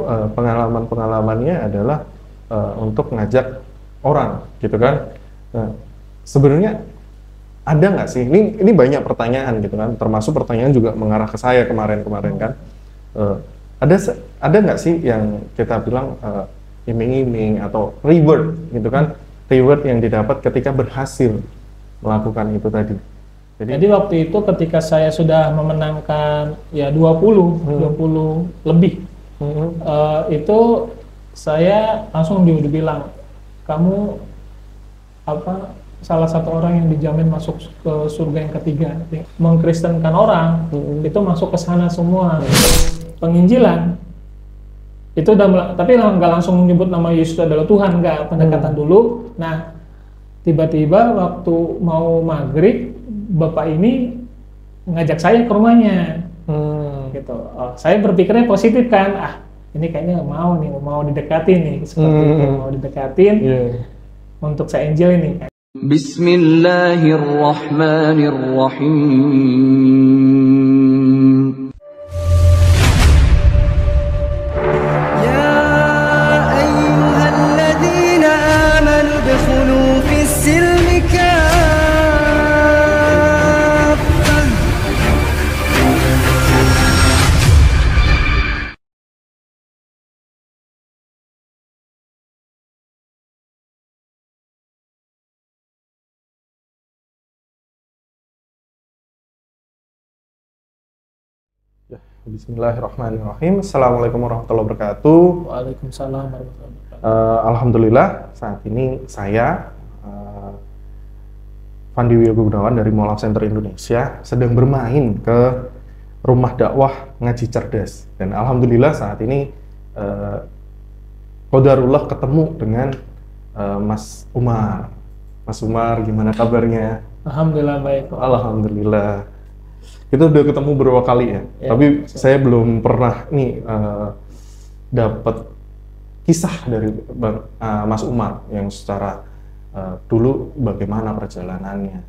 pengalaman-pengalamannya adalah untuk ngajak orang, gitu kan. Nah, sebenarnya ada nggak sih? Ini banyak pertanyaan gitu kan, termasuk pertanyaan juga mengarah ke saya kemarin kan. Ada nggak sih yang kita bilang iming-iming atau reward gitu kan? Reward yang didapat ketika berhasil melakukan itu tadi. Jadi waktu itu ketika saya sudah memenangkan ya 20 lebih, itu saya langsung dibilang, kamu salah satu orang yang dijamin masuk ke surga yang ketiga. Mengkristenkan orang itu masuk ke sana semua. Penginjilan itu udah, tapi nggak langsung menyebut nama Yesus adalah Tuhan, nggak, pendekatan dulu. Nah, tiba-tiba waktu mau maghrib, bapak ini ngajak saya ke rumahnya, gitu. Saya berpikirnya positif kan, ini kayaknya mau didekatin nih, seperti itu, mau didekatin untuk saya Injil ini. Bismillahirrahmanirrahim. Ya ayyuhalladzina amanu udkhulu fis-silmi kaffah. Bismillahirrahmanirrahim. Assalamualaikum warahmatullahi wabarakatuh. Waalaikumsalam warahmatullahi wabarakatuh. Alhamdulillah saat ini saya Fandi Wiyogo Gunawan dari Mola Center Indonesia sedang bermain ke rumah dakwah Ngaji Cerdas, dan alhamdulillah saat ini qadarullah ketemu dengan Mas Umar. Mas Umar, gimana kabarnya? Alhamdulillah baik. Alhamdulillah. Kita udah ketemu beberapa kali ya, tapi saya belum pernah nih dapat kisah dari Mas Umar yang secara dulu bagaimana perjalanannya.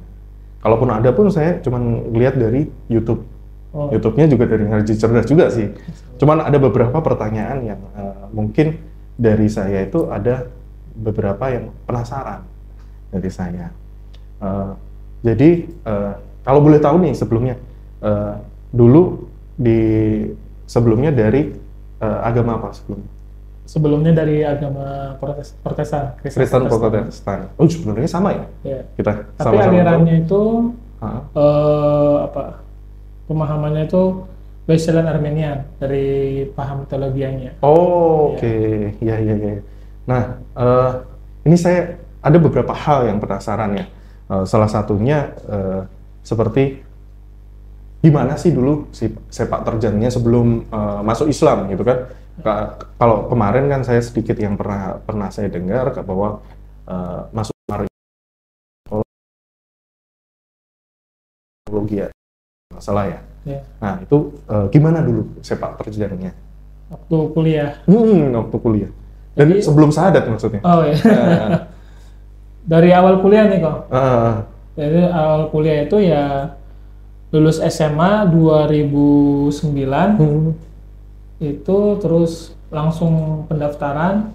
Kalaupun ada pun saya cuman lihat dari YouTube. YouTube-nya juga dari Ngaji Cerdas juga sih. Cuman ada beberapa pertanyaan yang mungkin dari saya itu ada beberapa yang penasaran dari saya. Jadi kalau boleh tahu nih sebelumnya, dulu sebelumnya dari agama apa sebelumnya? Sebelumnya dari agama Protestan, Kristen Protestan. Oh, sebenarnya sama ya? Iya. Kita tapi sama-sama alirannya tahu. itu pemahamannya itu Wesleyan Armenian dari paham teologianya. Oh, oke. Iya. Nah, ini saya ada beberapa hal yang penasaran ya. Salah satunya seperti gimana sih dulu sepak terjangnya sebelum masuk Islam gitu kan? Kalau kemarin kan saya sedikit yang pernah saya dengar bahwa masuk teologi ya, masalah ya. Nah itu gimana dulu sepak terjangnya? Waktu kuliah. Waktu kuliah. Dan jadi, sebelum syahadat maksudnya? Oh ya. Dari awal kuliah nih kok. Jadi awal kuliah itu ya lulus SMA 2009, itu terus langsung pendaftaran,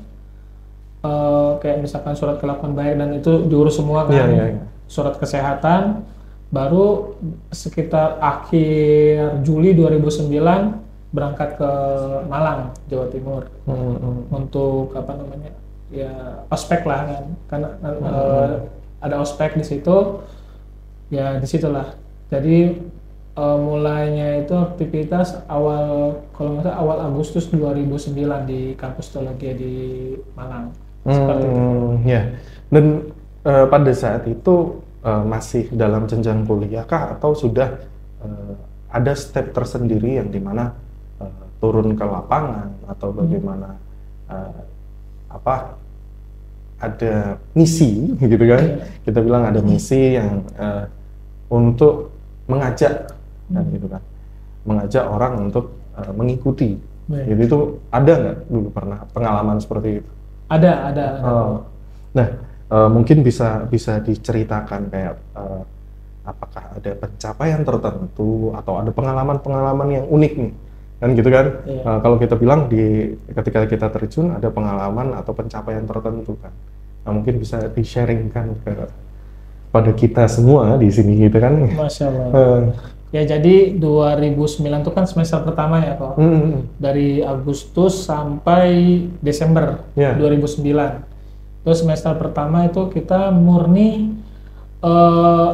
kayak misalkan surat kelakuan baik dan itu diurus semua kan, surat kesehatan, baru sekitar akhir Juli 2009 berangkat ke Malang, Jawa Timur, untuk ospek lah kan, karena ada ospek di situ, ya disitulah. Jadi mulainya itu aktivitas kalau nggak salah awal Agustus 2009 di kampus teologi di Malang. Seperti itu. Ya. Dan pada saat itu masih dalam jenjang kuliah kah atau sudah ada step tersendiri yang dimana turun ke lapangan atau bagaimana ada misi gitu kan? Kita bilang ada misi yang untuk mengajak dan gitu kan, mengajak orang untuk mengikuti. Jadi itu ada nggak dulu pernah pengalaman seperti itu? Ada. Nah, mungkin bisa diceritakan kayak apakah ada pencapaian tertentu atau ada pengalaman-pengalaman yang unik nih kan gitu kan. Iya. Kalau kita bilang ketika kita terjun ada pengalaman atau pencapaian tertentu kan, nah, mungkin bisa di-sharingkan pada kita semua di sini gitu kan. Masya Allah. Ya jadi 2009 itu kan semester pertama ya kok. Dari Agustus sampai Desember Ya. 2009. Terus semester pertama itu kita murni,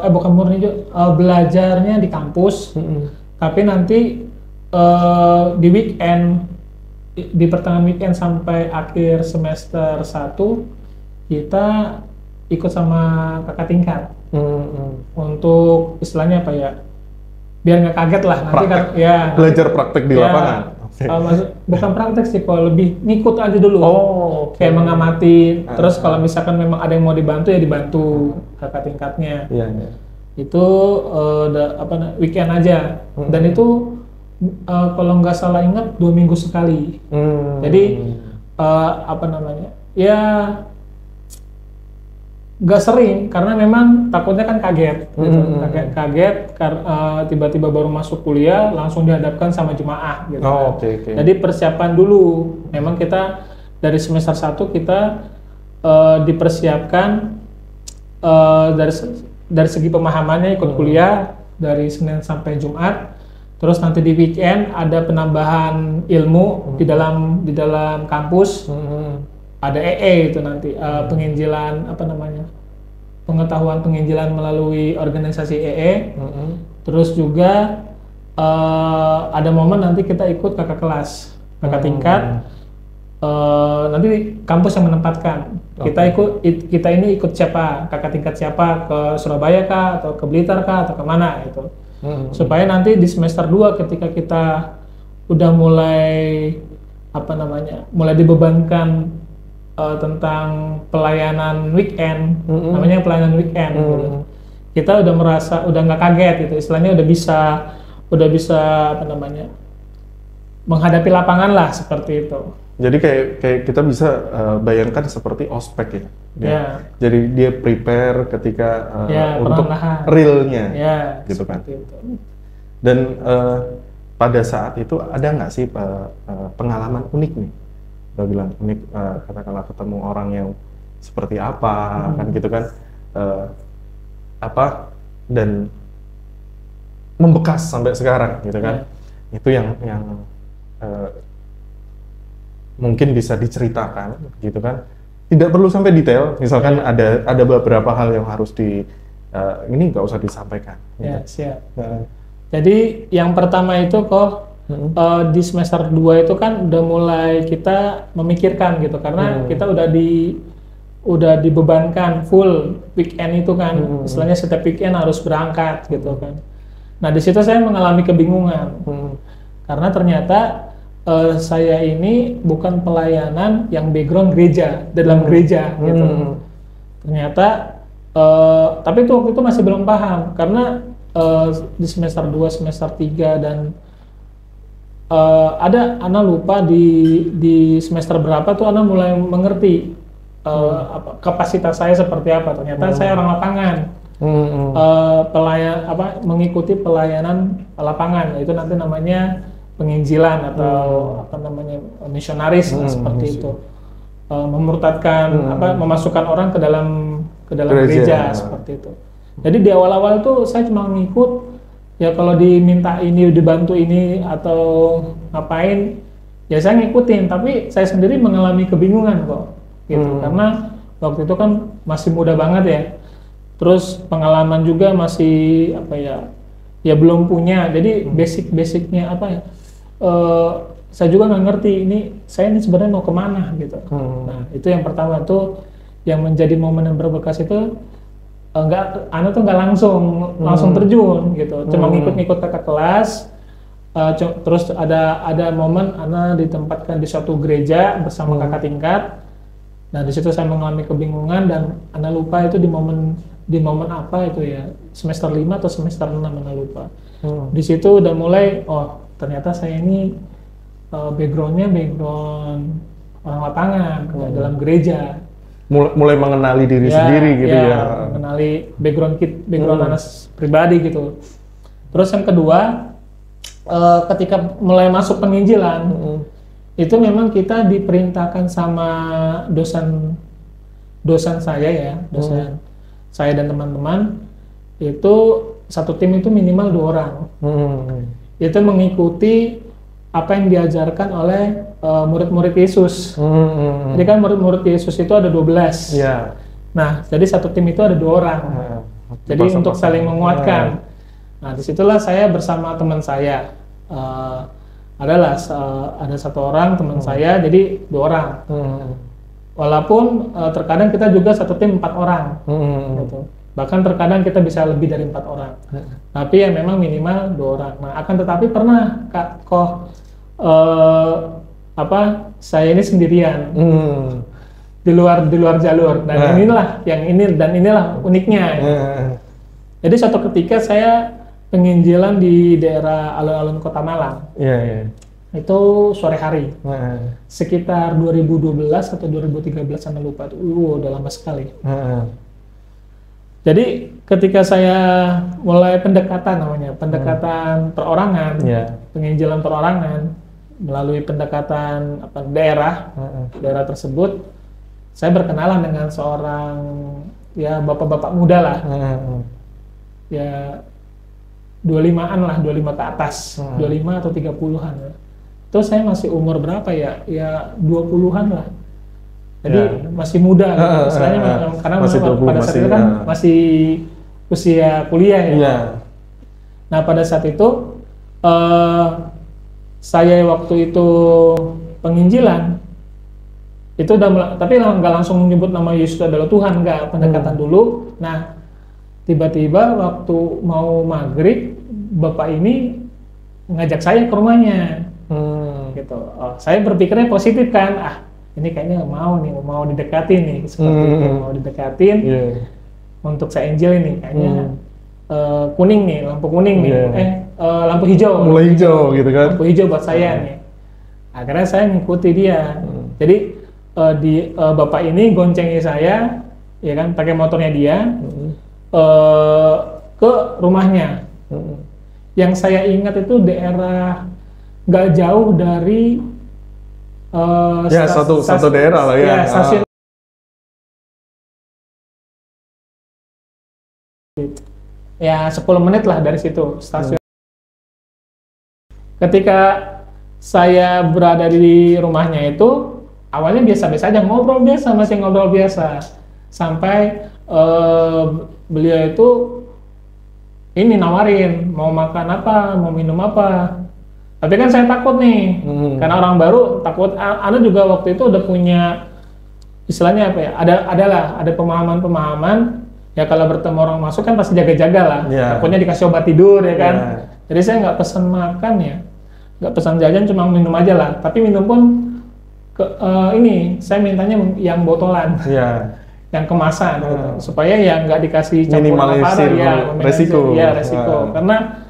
bukan murni juga, belajarnya di kampus. Tapi nanti di weekend, di pertengahan weekend sampai akhir semester 1 kita ikut sama kakak tingkat untuk istilahnya apa ya, biar nggak kaget lah nanti kan ya Belajar praktek di lapangan. bukan praktek sih, kalau lebih ngikut aja dulu. Kayak mengamati, terus kalau misalkan memang ada yang mau dibantu ya dibantu kakak tingkatnya. Iya. Itu weekend aja, dan itu kalau nggak salah ingat 2 minggu sekali. Jadi ya nggak sering, karena memang takutnya kan kaget gitu. Kaget tiba-tiba baru masuk kuliah langsung dihadapkan sama jemaah gitu. Jadi persiapan dulu, memang kita dari semester 1 kita dipersiapkan dari segi pemahamannya, ikut kuliah dari Senin sampai Jumat. Terus nanti di weekend ada penambahan ilmu di dalam kampus. Ada EE itu nanti penginjilan pengetahuan penginjilan melalui organisasi EE. Terus juga ada momen nanti kita ikut kakak kelas, kakak tingkat. Nanti kampus yang menempatkan. Kita ini ikut siapa, kakak tingkat siapa, ke Surabaya kah, atau ke Blitar kah, atau kemana gitu. Supaya nanti di semester 2 ketika kita udah mulai mulai dibebankan tentang pelayanan weekend, namanya pelayanan weekend gitu. Kita udah merasa udah nggak kaget gitu, istilahnya udah bisa menghadapi lapangan lah, seperti itu. Jadi kayak kita bisa bayangkan seperti ospek ya. Jadi dia prepare ketika untuk realnya, gitu kan. Itu. Dan pada saat itu ada nggak sih pengalaman unik nih? Kita bilang unik, katakanlah ketemu orang yang seperti apa, kan gitu kan? Dan membekas sampai sekarang, gitu kan? Itu yang mungkin bisa diceritakan, gitu kan? Tidak perlu sampai detail, misalkan ada beberapa hal yang harus ini nggak usah disampaikan. Ya, siap. Jadi yang pertama itu di semester 2 itu kan udah mulai kita memikirkan gitu, karena kita udah dibebankan full weekend itu kan, istilahnya setiap weekend harus berangkat gitu kan. Nah di situ saya mengalami kebingungan, karena ternyata saya ini bukan pelayanan yang background gereja, dalam gereja gitu. Ternyata tapi waktu itu masih belum paham, karena di semester 2, semester 3 dan Ana lupa di semester berapa tuh Ana mulai mengerti kapasitas saya seperti apa. Ternyata saya orang lapangan, mengikuti pelayanan lapangan, itu nanti namanya penginjilan atau misionaris seperti itu, memurtadkan memasukkan orang ke dalam gereja seperti itu. Jadi di awal-awal tuh saya cuma ngikut, ya kalau diminta ini, dibantu ini atau ngapain ya saya ngikutin, tapi saya sendiri mengalami kebingungan kok gitu, karena waktu itu kan masih muda banget ya, terus pengalaman juga masih ya belum punya, jadi basic-basicnya saya juga nggak ngerti saya ini sebenarnya mau kemana gitu. Nah itu yang pertama tuh yang menjadi momen yang berbekas itu, Ana tuh nggak langsung terjun gitu, cuma ngikut-ngikut kakak kelas. Terus ada momen Ana ditempatkan di suatu gereja bersama kakak tingkat. Nah di situ saya mengalami kebingungan, dan Ana lupa itu di momen apa itu ya, semester 5 atau semester 6 Ana lupa. Di situ udah mulai, ternyata saya ini background orang lapangan, dalam gereja. Mulai mengenali diri sendiri gitu ya. Mengenali background Ana pribadi gitu. Terus yang kedua, ketika mulai masuk penginjilan itu memang kita diperintahkan sama dosen saya ya, dosen saya dan teman-teman itu satu tim itu minimal 2 orang. Itu mengikuti apa yang diajarkan oleh murid-murid Yesus. Jadi kan murid-murid Yesus itu ada 12. Iya. Nah, jadi satu tim itu ada 2 orang. Jadi untuk saling menguatkan. Nah, disitulah saya bersama teman saya. Ada satu orang teman saya, jadi 2 orang. Walaupun terkadang kita juga satu tim 4 orang. Gitu. Bahkan terkadang kita bisa lebih dari 4 orang. Tapi ya memang minimal 2 orang. Nah, akan tetapi pernah saya ini sendirian. Di luar jalur. Dan inilah uniknya. Jadi suatu ketika saya penginjilan di daerah alun-alun Kota Malang. Itu sore hari. Sekitar 2012 atau 2013 saya lupa. Udah lama sekali. Jadi ketika saya mulai pendekatan perorangan, penginjilan perorangan melalui pendekatan daerah tersebut, saya berkenalan dengan seorang ya bapak-bapak muda lah, ya 25-an lah, 25 ke atas, 25 atau 30-an. Terus saya masih umur berapa ya? Ya 20-an lah. Jadi masih muda, gitu. Istilahnya karena pada saat itu kan masih usia kuliah ya. Nah pada saat itu saya waktu itu penginjilan itu udah tapi nggak langsung menyebut nama Yesus adalah Tuhan, nggak, pendekatan dulu. Nah tiba-tiba waktu mau maghrib bapak ini ngajak saya ke rumahnya, gitu. Saya berpikirnya positif kan, ini kayaknya mau didekatin nih, seperti itu, mau didekatin untuk saya Injil ini kayaknya kuning nih, lampu kuning nih, lampu hijau, mulai hijau gitu kan, lampu hijau buat saya nih. Akhirnya saya ngikuti dia. Jadi bapak ini goncengi saya, ya kan, pakai motornya dia ke rumahnya. Yang saya ingat itu daerah nggak jauh dari satu daerah lah ya. Stasiun. Ya 10 menit lah dari situ stasiun. Ketika saya berada di rumahnya itu awalnya biasa-biasa aja, masih ngobrol biasa sampai beliau itu ini nawarin mau makan apa, mau minum apa. Tapi kan saya takut nih, karena orang baru takut. Anda juga waktu itu udah punya istilahnya apa ya? Ada pemahaman ya, kalau bertemu orang masuk kan pasti jaga-jaga lah. Takutnya dikasih obat tidur ya kan. Jadi saya nggak pesan makan ya, nggak pesan jajan, cuma minum aja lah. Tapi minum pun saya mintanya yang botolan, yang kemasan, gitu. Supaya ya nggak dikasih campuran apa ya, resiko. Karena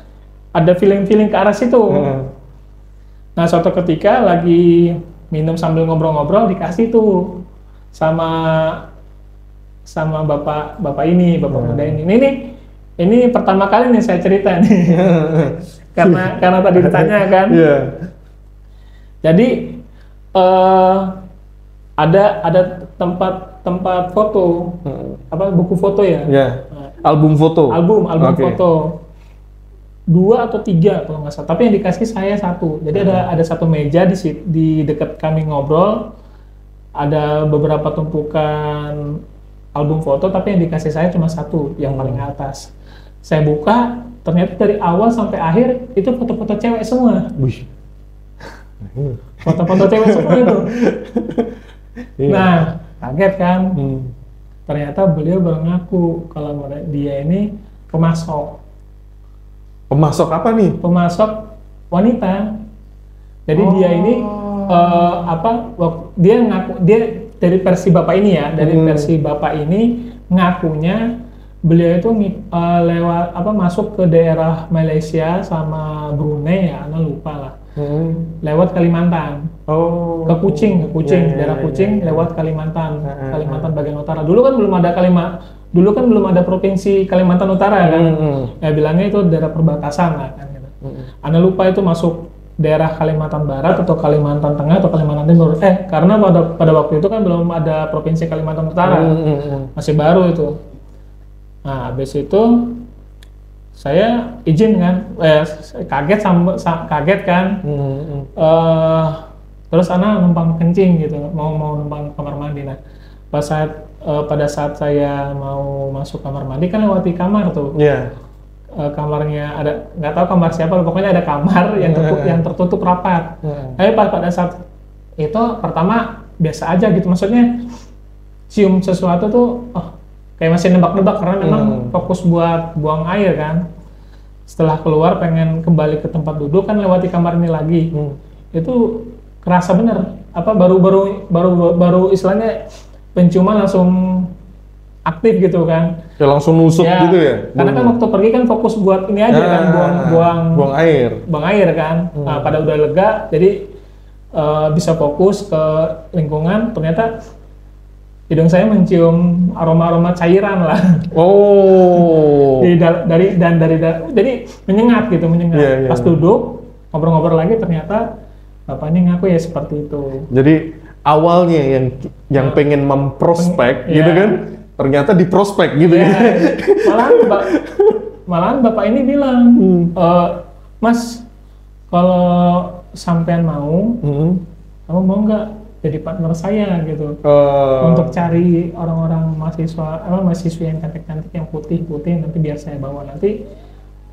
ada feeling ke arah situ. Nah, suatu ketika lagi minum sambil ngobrol-ngobrol dikasih tuh sama bapak muda ini. Ini pertama kali nih saya cerita nih. karena tadi ditanya kan. Jadi ada tempat foto, buku foto ya. Album foto. Album foto. 2 atau 3 kalau nggak salah, tapi yang dikasih saya 1. Jadi ada satu meja di dekat kami ngobrol, ada beberapa tumpukan album foto, tapi yang dikasih saya cuma 1, yang paling atas. Saya buka, ternyata dari awal sampai akhir itu foto-foto cewek semua. Foto-foto cewek semua itu. Nah, kaget kan? Ternyata beliau baru ngaku kalau dia ini pemasok. Pemasok apa nih? Pemasok wanita. Jadi dia ini dia ngaku, dia dari versi bapak ini ya, versi bapak ini ngakunya beliau itu lewat masuk ke daerah Malaysia sama Brunei ya, Anda lupa lah. Lewat Kalimantan. Ke Kuching, daerah Kuching, lewat Kalimantan bagian utara. Dulu kan belum ada provinsi Kalimantan Utara kan. Ya bilangnya itu daerah perbatasan lah kan gitu. Anda lupa itu masuk daerah Kalimantan Barat atau Kalimantan Tengah atau Kalimantan Timur. Karena pada waktu itu kan belum ada provinsi Kalimantan Utara, masih baru itu. Nah, habis itu saya izin kan, kaget kan. Terus Ana numpang kencing gitu, mau numpang kamar mandi. Nah, pada saat saya mau masuk kamar mandi kan lewati kamar tuh. Kamarnya ada, nggak tahu kamar siapa, pokoknya ada kamar yang tertutup rapat. Tapi pada saat itu pertama biasa aja gitu, maksudnya cium sesuatu tuh kayak masih nebak-nebak karena memang fokus buat buang air kan. Setelah keluar pengen kembali ke tempat duduk kan lewati kamar ini lagi. Itu kerasa bener baru istilahnya penciuman langsung aktif gitu kan. Ya langsung nusuk gitu ya. Karena kan waktu pergi kan fokus buat ini aja kan, buang air kan. Nah, pada udah lega jadi bisa fokus ke lingkungan, ternyata hidung saya mencium aroma cairan lah. Jadi menyengat. Pas duduk ngobrol-ngobrol lagi ternyata bapak ini ngaku ya seperti itu. Jadi awalnya yang pengen memprospek gitu kan, ternyata diprospek gitu ya. Malahan bapak ini bilang, Mas, kalau sampean mau, kamu mau nggak jadi partner saya gitu, untuk cari orang-orang mahasiswa yang cantik-cantik, yang putih-putih, nanti biar saya bawa, nanti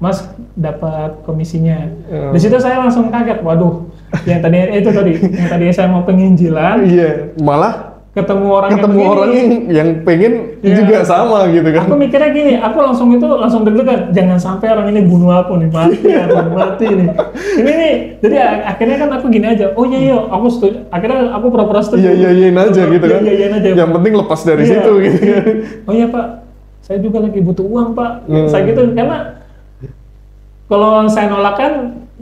Mas dapat komisinya. Di situ saya langsung kaget, waduh, yang tadi saya mau penginjilan, malah ketemu orang yang pengen juga sama gitu kan. Aku mikirnya gini, aku langsung deg-degan, jangan sampai orang ini bunuh aku nih, mati nih. Ini nih, jadi akhirnya kan aku gini aja, oh iya, aku setuju. Akhirnya aku pura-pura setuju. Iya aja gitu kan. Iya aja. Yang penting lepas dari situ gitu kan. Oh iya Pak, saya juga lagi butuh uang Pak. Saya gitu, karena kalau saya nolak kan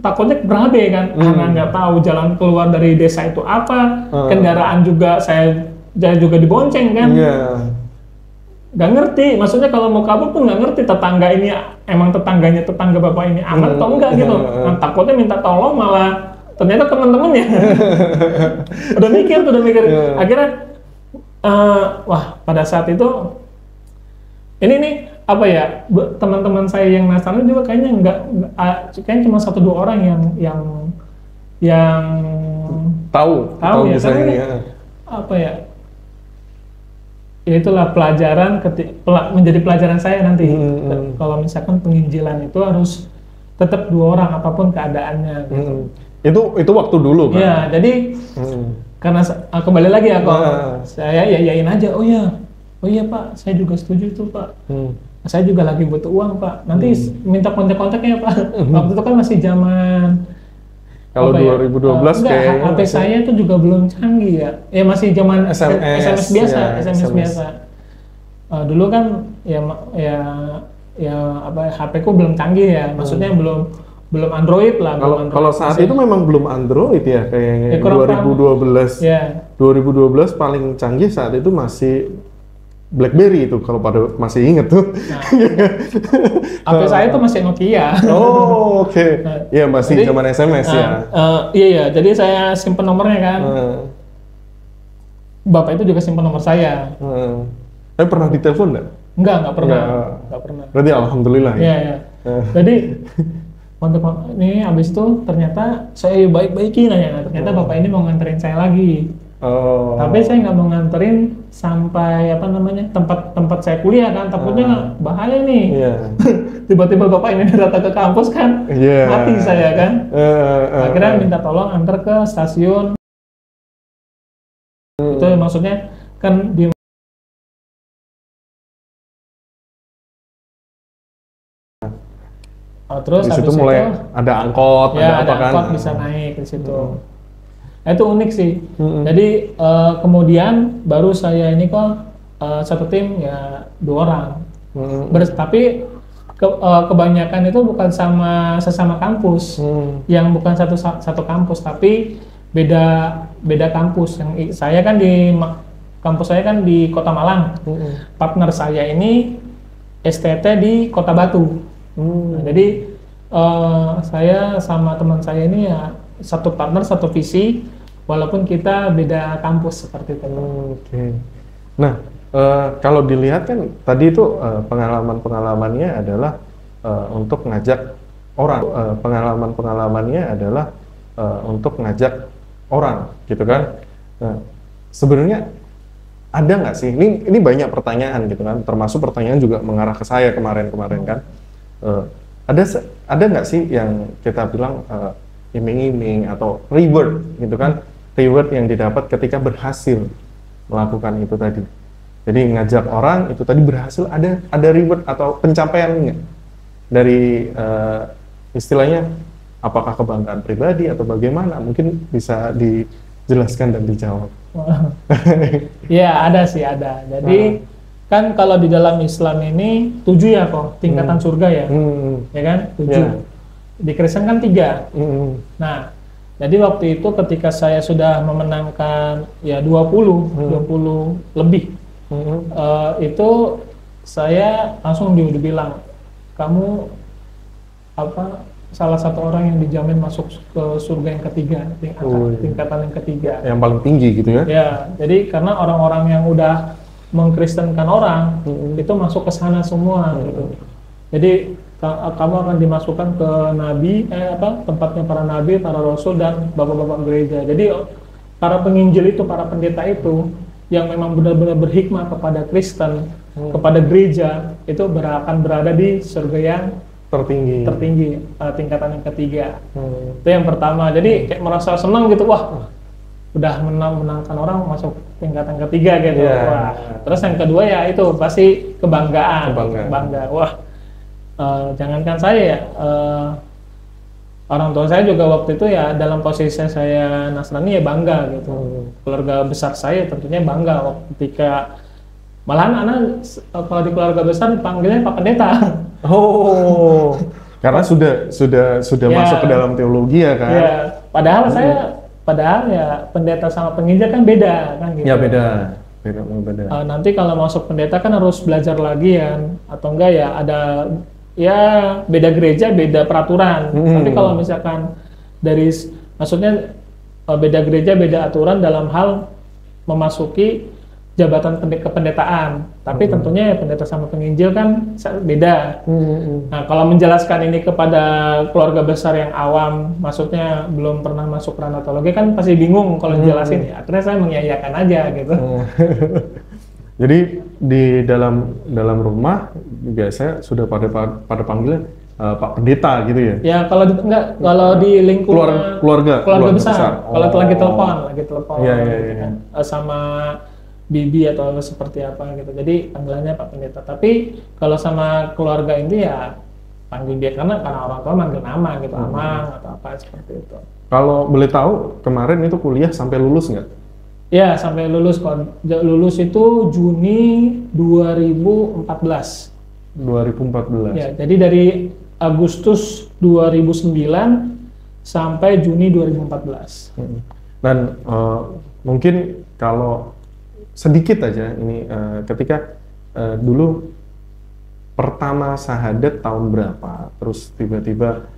takutnya berabe kan, karena nggak tahu jalan keluar dari desa itu apa, kendaraan juga saya juga dibonceng kan, nggak ngerti. Maksudnya kalau mau kabur pun nggak ngerti tetangga ini emang tetangga bapak ini aman atau enggak gitu. Nah, takutnya minta tolong malah ternyata teman-temannya udah mikir. Akhirnya wah pada saat itu ini nih apa ya, teman-teman saya yang Nasrani juga kayaknya kayaknya cuma 1-2 orang yang tahu ya, misalnya ini, apa ya, itulah pelajaran menjadi pelajaran saya nanti. Kalau misalkan penginjilan itu harus tetap 2 orang apapun keadaannya gitu. Itu waktu dulu kan. Ya, jadi karena kembali lagi aku saya yayain aja, oh iya Pak, saya juga setuju tuh Pak. Saya juga lagi butuh uang Pak. Nanti minta kontak-kontaknya Pak. Waktu itu kan masih zaman. Kalau 2012 kayak HP saya itu juga belum canggih ya. Ya masih zaman SMS biasa, SMS biasa. Dulu kan HP ku belum canggih ya. Maksudnya belum Android lah. Kalau saat itu memang belum Android ya, kayaknya 2012. Ya. 2012 paling canggih saat itu masih BlackBerry itu, kalau pada masih inget tuh. HP saya itu masih Nokia. Oh, oke. Iya, masih zaman SMS ya. Iya, jadi saya simpen nomornya kan. Bapak itu juga simpen nomor saya. Tapi pernah ditelepon nggak? Nggak pernah. Berarti alhamdulillah ya. Iya. Jadi ini abis itu ternyata saya baik-baikin aja. Ternyata bapak ini mau nganterin saya lagi. Tapi saya nggak mau nganterin sampai tempat saya kuliah kan, takutnya bahaya nih. Tiba-tiba bapak ini datang ke kampus kan, mati saya kan. Akhirnya minta tolong antar ke stasiun. Itu maksudnya kan di terus di situ mulai ada angkot, ada apa kan? Angkot bisa naik di situ. Nah, itu unik sih. Jadi kemudian baru saya ini kok satu tim ya 2 orang. Tapi kebanyakan itu bukan sesama kampus, yang bukan satu kampus, tapi beda kampus. Yang saya kan kampus saya kan di Kota Malang. Partner saya ini STT di Kota Batu. Nah, jadi Saya sama teman saya ini ya satu partner, satu visi, walaupun kita beda kampus seperti itu. Oke. Nah, kalau dilihat kan tadi itu pengalaman-pengalamannya adalah untuk ngajak orang. Pengalaman-pengalamannya adalah untuk ngajak orang, gitu kan? Nah, sebenarnya ada nggak sih? Ini banyak pertanyaan gitu kan, termasuk pertanyaan juga mengarah ke saya kemarin-kemarin kan. Ada nggak sih yang kita bilang iming-iming atau reward gitu kan? Reward yang didapat ketika berhasil melakukan itu tadi. Jadi ngajak orang itu tadi berhasil, ada reward atau pencapaiannya dari istilahnya apakah kebanggaan pribadi atau bagaimana? Mungkin bisa dijelaskan dan dijawab. Ya ada sih ada. Jadi kan kalau di dalam Islam ini 7 ya kok tingkatan surga ya, ya kan 7. Yeah. Di Kristen kan 3. Nah, jadi waktu itu ketika saya sudah memenangkan ya 20 lebih, itu saya langsung dibilang kamu salah satu orang yang dijamin masuk ke surga yang ketiga, tingkatan yang ketiga. Yang paling tinggi gitu ya? Ya, jadi karena orang-orang yang udah mengkristenkan orang itu masuk ke sana semua gitu. Jadi kamu akan dimasukkan ke tempatnya para nabi, para rasul dan bapak-bapak gereja. Jadi para penginjil itu, para pendeta itu yang memang benar-benar berhikmah kepada Kristen, kepada gereja itu akan berada di surga yang tertinggi, tingkatan yang ketiga. Itu yang pertama. Jadi kayak merasa senang gitu, wah udah menangkan orang masuk tingkatan ketiga gitu. Wah. Terus yang kedua ya itu pasti kebanggaan. Bangga. Wah, jangankan saya ya, orang tua saya juga waktu itu ya dalam posisi saya Nasrani ya bangga gitu. Keluarga besar saya tentunya bangga ketika malahan anak kalau di keluarga besar dipanggilnya Pak Pendeta. Oh, karena sudah masuk ke dalam teologi ya kan? Ya, padahal ya pendeta sama penginjil kan beda kan gitu. Ya beda. Nanti kalau masuk pendeta kan harus belajar lagi ya, atau enggak ya ada ya beda gereja, beda peraturan. Tapi kalau misalkan maksudnya beda gereja, beda aturan dalam hal memasuki jabatan kependetaan, tapi tentunya ya pendeta sama penginjil kan beda. Nah, kalau menjelaskan ini kepada keluarga besar yang awam, maksudnya belum pernah masuk ranah teologi kan pasti bingung kalau jelasin. Ya, akhirnya saya mengiyakan aja gitu. Jadi di dalam rumah biasanya sudah pada panggilan Pak Pendeta gitu ya? Ya kalau di lingkungan keluarga besar. Kalau lagi telepon ya. Sama bibi atau seperti apa gitu, jadi panggilannya Pak Pendeta. Tapi kalau sama keluarga ini ya panggil dia karena orang tua manggil nama gitu, Amang atau apa seperti itu. Kalau boleh tahu kemarin itu kuliah sampai lulus nggak? Ya sampai lulus. Lulus itu Juni 2014. Ya, jadi dari Agustus 2009 sampai Juni 2014. Dan mungkin kalau sedikit aja ini ketika dulu pertama syahadat tahun berapa, terus tiba-tiba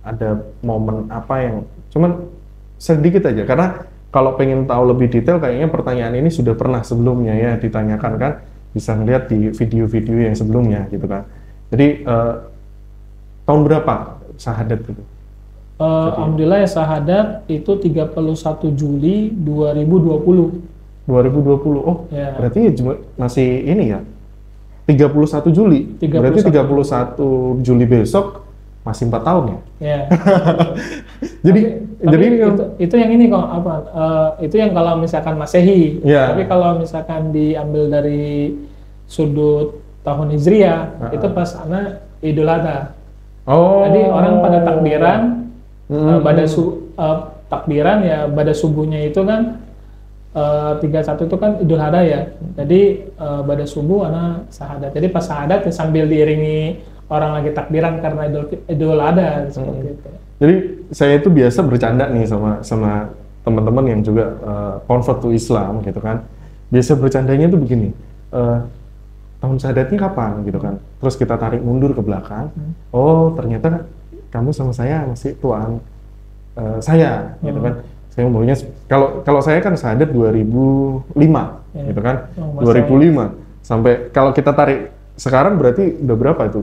ada momen apa yang cuman sedikit aja, karena kalau pengen tahu lebih detail kayaknya pertanyaan ini sudah pernah sebelumnya ya ditanyakan kan, bisa ngeliat di video-video yang sebelumnya gitu kan. Jadi tahun berapa syahadat itu? Alhamdulillah ya syahadat itu 31 Juli 2020. 2020, oh ya. Berarti masih ini ya, 31 Juli, 31. Berarti 31 Juli besok masih 4 tahun ya? Ya. Jadi itu yang ini kok itu yang kalau misalkan Masehi, tapi kalau misalkan diambil dari sudut tahun Hijriah, itu pas anak Idul Adha. Jadi orang pada takbiran, takbiran ya pada subuhnya itu kan 31 itu kan Idul Adha ya. Jadi pada subuh anak syahadat. Jadi pas syahadat ya sambil diiringi orang lagi takbiran karena Idul Adha seperti itu. Jadi saya itu biasa bercanda nih sama teman-teman yang juga convert to Islam gitu kan. Biasa bercandanya tuh begini. tahun syahadatnya kapan gitu kan. Terus kita tarik mundur ke belakang, oh ternyata kamu sama saya masih tuaan saya gitu kan. Saya umurnya kalau saya kan syahadat 2005 gitu kan. 2005 sampai kalau kita tarik sekarang berarti udah berapa itu?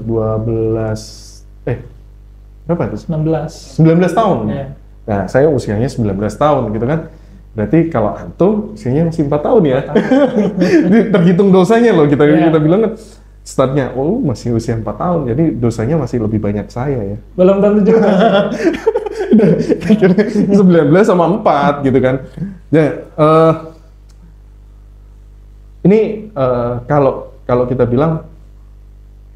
Berapa itu? 19 tahun. Nah, saya usianya 19 tahun gitu kan. Berarti kalau antum usianya masih 4 tahun ya. Terhitung dosanya loh, kita bilang kan startnya, oh masih usia 4 tahun, jadi dosanya masih lebih banyak saya ya. Belum tentu juga. 19 sama 4 gitu kan. Ya, ini kalau kita bilang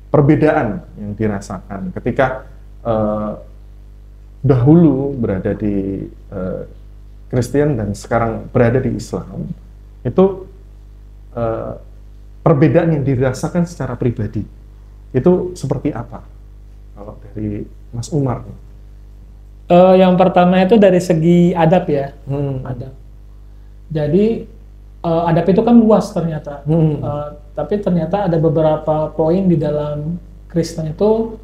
perbedaan yang dirasakan ketika dahulu berada di Kristen dan sekarang berada di Islam, itu perbedaan yang dirasakan secara pribadi itu seperti apa? Kalau dari Mas Umar? Yang pertama itu dari segi adab ya, adab. Jadi adab itu kan luas ternyata, tapi ternyata ada beberapa poin di dalam Kristen itu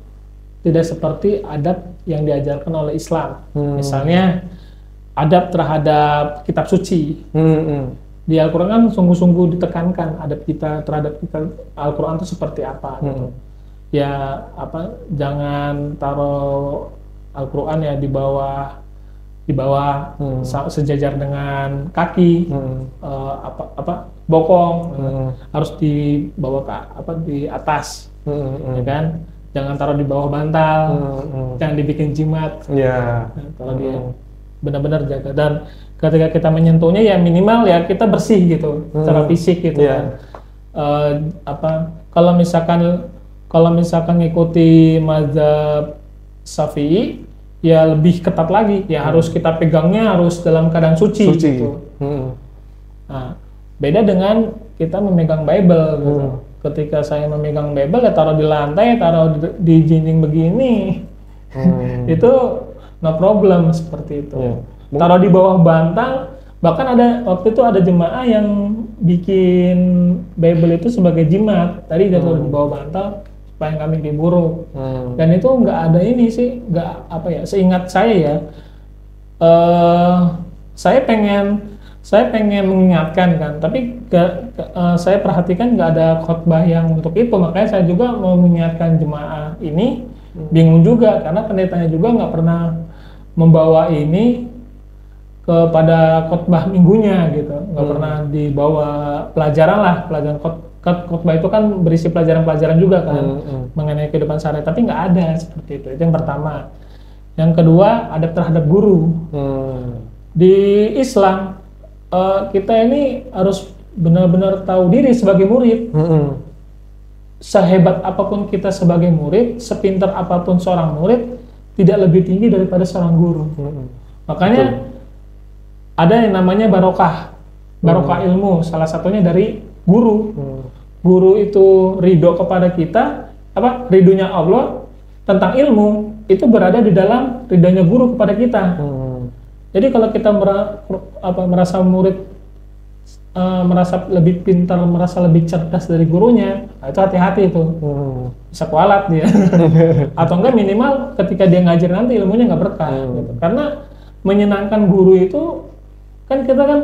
tidak seperti adab yang diajarkan oleh Islam. Misalnya adab terhadap kitab suci. Di Al-Quran kan sungguh-sungguh ditekankan adab kita terhadap Al-Quran itu seperti apa gitu. Ya jangan taruh Al-Quran ya di bawah sejajar dengan kaki, bokong, harus dibawa di atas, ya kan? Jangan taruh di bawah bantal, jangan dibikin jimat, kalau dia benar-benar jaga. Dan ketika kita menyentuhnya ya minimal ya kita bersih gitu, secara fisik gitu kan. Kalau misalkan ngikuti mazhab Syafi'i ya lebih ketat lagi, ya harus kita pegangnya harus dalam keadaan suci. Gitu. Nah, beda dengan kita memegang Bible gitu. Ketika saya memegang Bible ya taruh di lantai, taruh di dinding begini, itu no problem seperti itu. Taruh di bawah bantal, bahkan waktu itu ada jemaah yang bikin Bible itu sebagai jimat. Tadi dia taruh di bawah bantal supaya kami diburu. Dan itu nggak ada ini sih, nggak seingat saya ya. Saya pengen mengingatkan kan, tapi saya perhatikan nggak ada khotbah yang untuk itu, makanya saya juga mau mengingatkan jemaah ini. Bingung juga karena pendetanya juga nggak pernah membawa ini kepada khotbah minggunya gitu, nggak pernah dibawa pelajaran khotbah itu kan berisi pelajaran-pelajaran juga kan mengenai kehidupan sehari, tapi nggak ada seperti itu. Itu yang pertama. Yang kedua, adab terhadap guru. Di Islam kita ini harus benar-benar tahu diri sebagai murid. Sehebat apapun kita sebagai murid, sepintar apapun seorang murid, tidak lebih tinggi daripada seorang guru. Makanya ada yang namanya barokah ilmu, salah satunya dari guru. Guru itu ridho kepada kita, ridhonya Allah tentang ilmu itu berada di dalam ridhonya guru kepada kita. Jadi kalau kita merasa murid merasa lebih pintar, merasa lebih cerdas dari gurunya, itu hati-hati itu, bisa kualat dia. Atau enggak minimal ketika dia ngajar nanti ilmunya nggak berkah. Gitu. Karena menyenangkan guru itu kan kita kan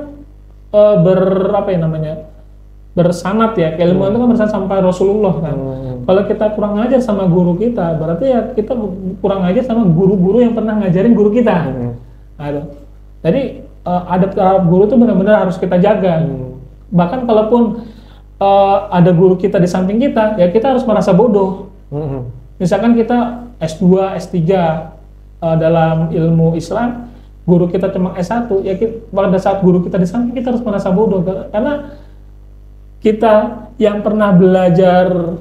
bersanad ya, keilmuan itu kan bersanad sampai Rasulullah kan. Kalau kita kurang ajar sama guru kita, berarti ya kita kurang ajar sama guru-guru yang pernah ngajarin guru kita. Jadi adab terhadap guru itu benar-benar harus kita jaga. Bahkan kalaupun ada guru kita di samping kita, ya kita harus merasa bodoh. Misalkan kita S2, S3 dalam ilmu Islam, guru kita cuma S1, ya pada saat guru kita di samping kita harus merasa bodoh, karena kita yang pernah belajar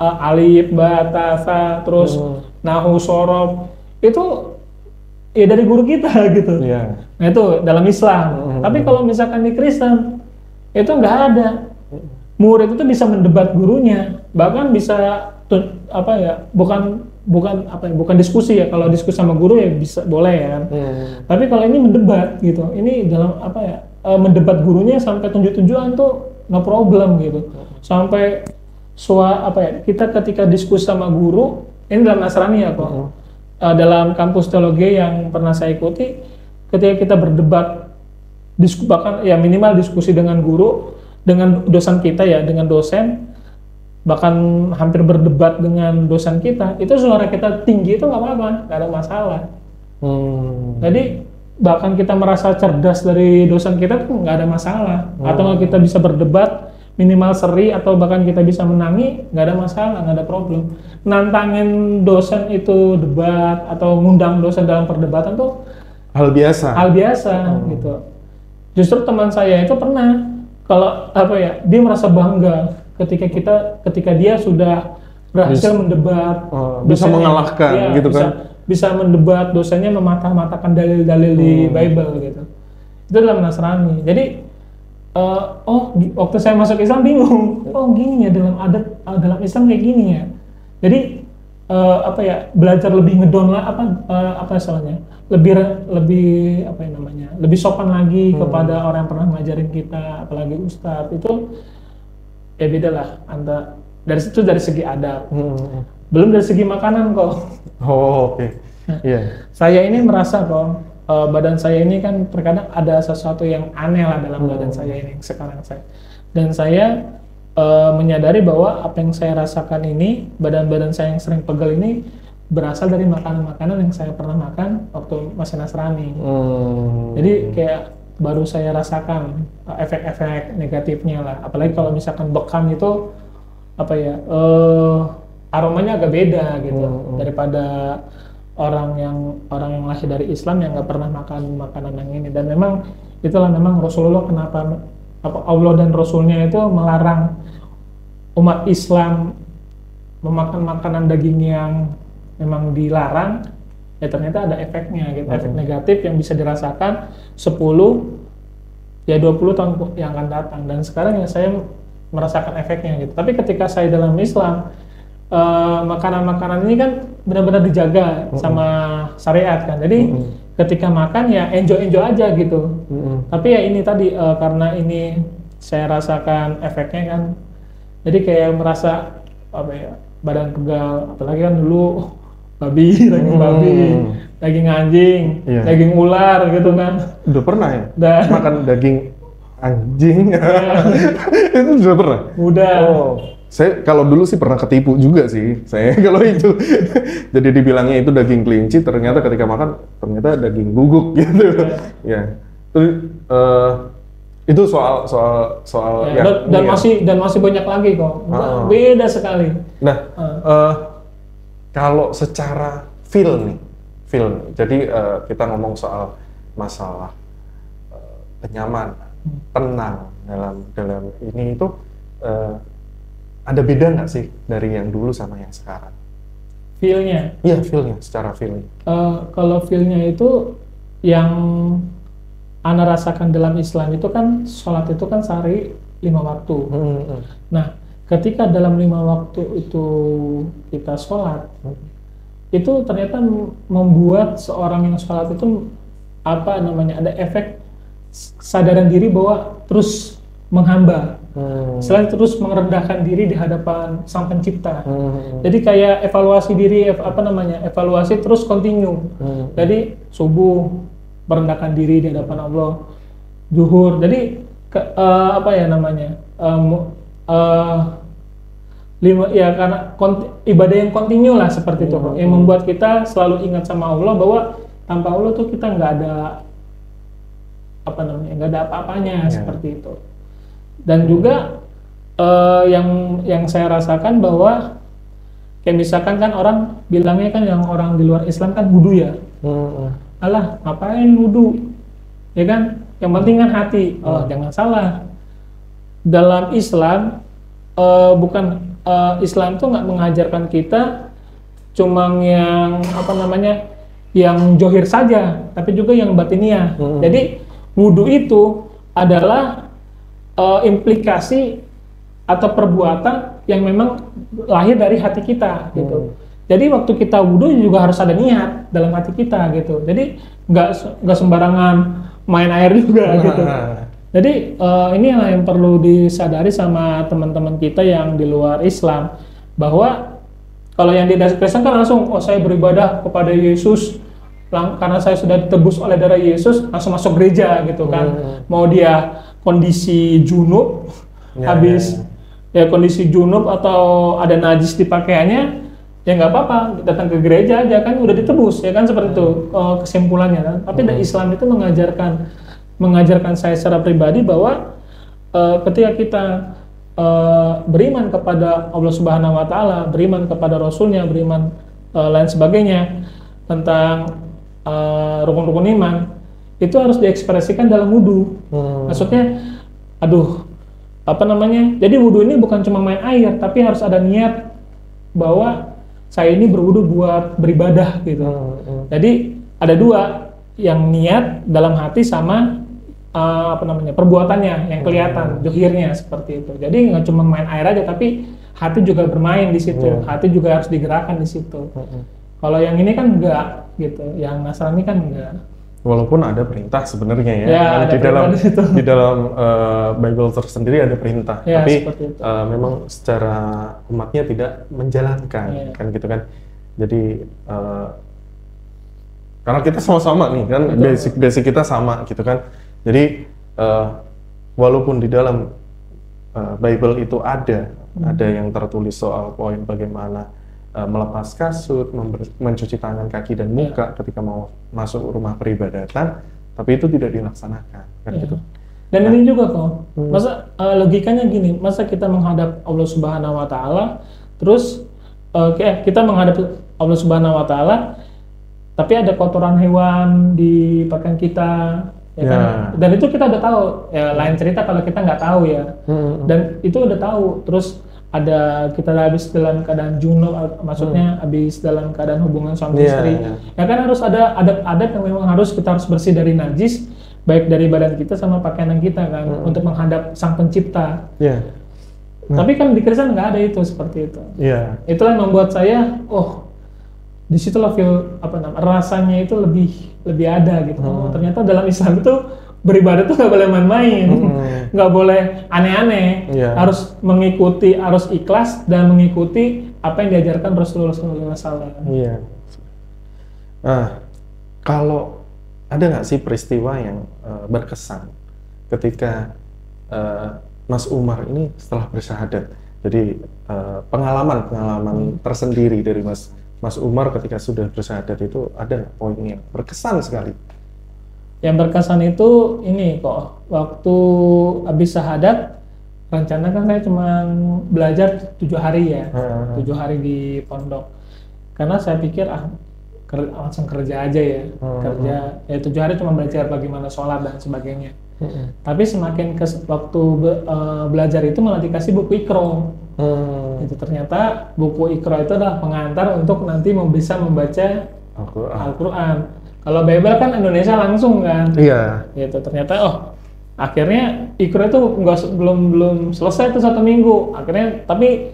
alif, ba, ta, sa, terus nahu, sorob, itu ya dari guru kita gitu. Nah itu dalam Islam. Tapi kalau misalkan di Kristen itu nggak ada. Murid itu bisa mendebat gurunya, bahkan bisa bukan diskusi ya. Kalau diskusi sama guru ya bisa, boleh ya kan. Tapi kalau ini mendebat gitu, ini dalam mendebat gurunya sampai tunjuk-tunjukan tuh no problem gitu. Sampai kita ketika diskusi sama guru, ini dalam Nasrani ya kok. Dalam kampus teologi yang pernah saya ikuti, ketika kita berdebat, bahkan ya minimal diskusi dengan guru, dengan dosen kita ya, dengan dosen, bahkan hampir berdebat dengan dosen kita, itu suara kita tinggi itu nggak apa-apa, nggak ada masalah. Jadi bahkan kita merasa cerdas dari dosen kita tuh nggak ada masalah. Atau kita bisa berdebat minimal seri atau bahkan kita bisa menangi, nggak ada masalah, nggak ada problem. Nantangin dosen itu debat atau ngundang dosen dalam perdebatan tuh hal biasa. Gitu. Justru teman saya itu pernah kalau dia merasa bangga ketika dia sudah berhasil mendebat, bisa mengalahkan gitu kan. Bisa mendebat, dosennya mematah-matahkan dalil-dalil di Bible gitu. Itu dalam Nasrani. Jadi waktu saya masuk Islam bingung. Oh gini ya dalam Islam kayak gini ya. Jadi belajar lebih ngedon lah lebih sopan lagi kepada orang yang pernah ngajarin kita, apalagi ustadz itu ya beda lah dari segi adab. Belum dari segi makanan kok. Oh, oke. Saya ini merasa kok badan saya ini kan terkadang ada sesuatu yang aneh lah dalam badan saya ini sekarang dan saya menyadari bahwa apa yang saya rasakan ini, badan saya yang sering pegel ini berasal dari makanan-makanan yang saya pernah makan waktu masih Nasrani. Jadi kayak baru saya rasakan efek-efek negatifnya lah. Apalagi kalau misalkan bekam itu aromanya agak beda gitu daripada orang yang lahir dari Islam yang nggak pernah makan makanan yang ini. Dan memang Rasulullah kenapa Allah dan Rasulnya itu melarang umat Islam memakan makanan daging yang memang dilarang, ya ternyata ada efeknya gitu, efek negatif yang bisa dirasakan 10 ya 20 tahun yang akan datang. Dan sekarang ya saya merasakan efeknya gitu. Tapi ketika saya dalam Islam, makanan-makanan ini kan benar-benar dijaga sama syariat kan. Jadi ketika makan ya enjoy aja gitu. Tapi ya ini tadi karena ini saya rasakan efeknya kan. Jadi kayak merasa badan pegal, apalagi kan dulu daging babi, daging anjing, daging ular gitu kan. Udah pernah ya? Makan daging anjing? Itu sudah pernah? Udah. Saya kalau dulu sih pernah ketipu juga sih, saya kalau itu. Jadi dibilangnya itu daging kelinci, ternyata ketika makan ternyata daging guguk gitu. Terus itu soal dan masih banyak lagi kok. Beda sekali. Nah, kalau secara feel. Jadi kita ngomong soal masalah kenyamanan, tenang dalam ini itu ada beda nggak sih dari yang dulu sama yang sekarang? Feel-nya? Iya, feel-nya, secara feel-nya. Kalau feel-nya itu yang Ana rasakan dalam Islam itu kan sholat itu kan sehari 5 waktu. Nah, ketika dalam 5 waktu itu kita sholat, itu ternyata membuat seorang yang sholat itu ada efek sadaran diri bahwa terus menghamba, selain terus merendahkan diri di hadapan Sang Pencipta. Jadi kayak evaluasi diri, evaluasi terus continue. Jadi subuh merendahkan diri di hadapan Allah, zuhur. Jadi karena ibadah yang continue lah seperti itu, yang membuat kita selalu ingat sama Allah bahwa tanpa Allah tuh kita nggak ada apa-apanya seperti itu. Dan juga yang saya rasakan bahwa kayak misalkan kan orang bilangnya kan yang orang di luar Islam kan wudu ya. Alah, ngapain wudu? Ya kan? Yang penting kan hati. Jangan salah. Dalam Islam Islam tuh nggak mengajarkan kita cuma yang yang johir saja, tapi juga yang batiniah. Jadi wudu itu adalah implikasi atau perbuatan yang memang lahir dari hati kita gitu. Jadi waktu kita wudu juga harus ada niat dalam hati kita gitu. Jadi nggak sembarangan main air juga gitu. Jadi ini yang perlu disadari sama teman-teman kita yang di luar Islam, bahwa kalau yang di Kristen kan langsung, oh saya beribadah kepada Yesus karena saya sudah ditebus oleh darah Yesus, langsung masuk gereja gitu kan. Mau dia kondisi junub, ya kondisi junub atau ada najis di pakaiannya, ya nggak apa-apa, datang ke gereja aja kan udah ditebus, ya kan, seperti itu kesimpulannya kan. Tapi Islam itu mengajarkan saya secara pribadi bahwa ketika kita beriman kepada Allah Subhanahu Wa Taala, beriman kepada Rasulnya, beriman lain sebagainya tentang rukun-rukun iman, itu harus diekspresikan dalam wudu. Maksudnya, jadi wudu ini bukan cuma main air, tapi harus ada niat bahwa saya ini berwudu buat beribadah gitu. Jadi ada dua, yang niat dalam hati sama perbuatannya yang kelihatan, johirnya seperti itu. Jadi nggak cuma main air aja, tapi hati juga bermain di situ, hati juga harus digerakkan di situ. Kalau yang ini kan enggak gitu, yang Nasrani kan enggak. Walaupun ada perintah sebenarnya ya, di dalam Bible tersendiri ada perintah, ya, tapi memang secara umatnya tidak menjalankan, kan gitu kan. Jadi karena kita sama-sama nih kan, basic kita sama gitu kan. Jadi walaupun di dalam Bible itu ada yang tertulis soal poin bagaimana melepas kasut, mencuci tangan, kaki dan muka ketika mau masuk rumah peribadatan, tapi itu tidak dilaksanakan, kan gitu. Dan ini juga kok, masa logikanya gini, masa kita menghadap Allah Subhanahu Wa Taala, terus kita menghadap Allah Subhanahu Wa Taala, tapi ada kotoran hewan di pakaian kita, ya kan? Dan itu kita udah tahu. Ya lain cerita kalau kita nggak tahu ya. Dan itu udah tahu. Terus kita habis dalam keadaan junub, maksudnya habis dalam keadaan hubungan suami istri. Ya kan harus ada adat yang memang kita harus bersih dari najis, baik dari badan kita sama pakaian kita kan, untuk menghadap Sang Pencipta. Tapi kan di Kristen nggak ada itu seperti itu. Itulah yang membuat saya, disitulah rasanya itu lebih ada gitu. Ternyata dalam Islam itu beribadah tuh nggak boleh main-main, nggak boleh aneh-aneh, harus mengikuti, harus ikhlas dan mengikuti apa yang diajarkan Rasulullah SAW. Kalau ada nggak sih peristiwa yang berkesan ketika Mas Umar ini setelah bersyahadat? Jadi pengalaman tersendiri dari Mas Umar ketika sudah bersyahadat itu ada poin yang berkesan sekali. Yang berkesan itu ini kok, waktu habis syahadat, rencana kan saya cuma belajar 7 hari ya, 7 hari di pondok. Karena saya pikir langsung kerja aja ya, kerja ya 7 hari cuma belajar bagaimana sholat dan sebagainya. Tapi semakin waktu belajar itu malah dikasih buku Iqra. Itu ternyata buku Iqra itu adalah pengantar untuk nanti bisa membaca Al-Quran. Kalau Bible kan Indonesia langsung kan. Gitu. Ternyata akhirnya Iqra itu belum selesai itu 1 minggu. Akhirnya tapi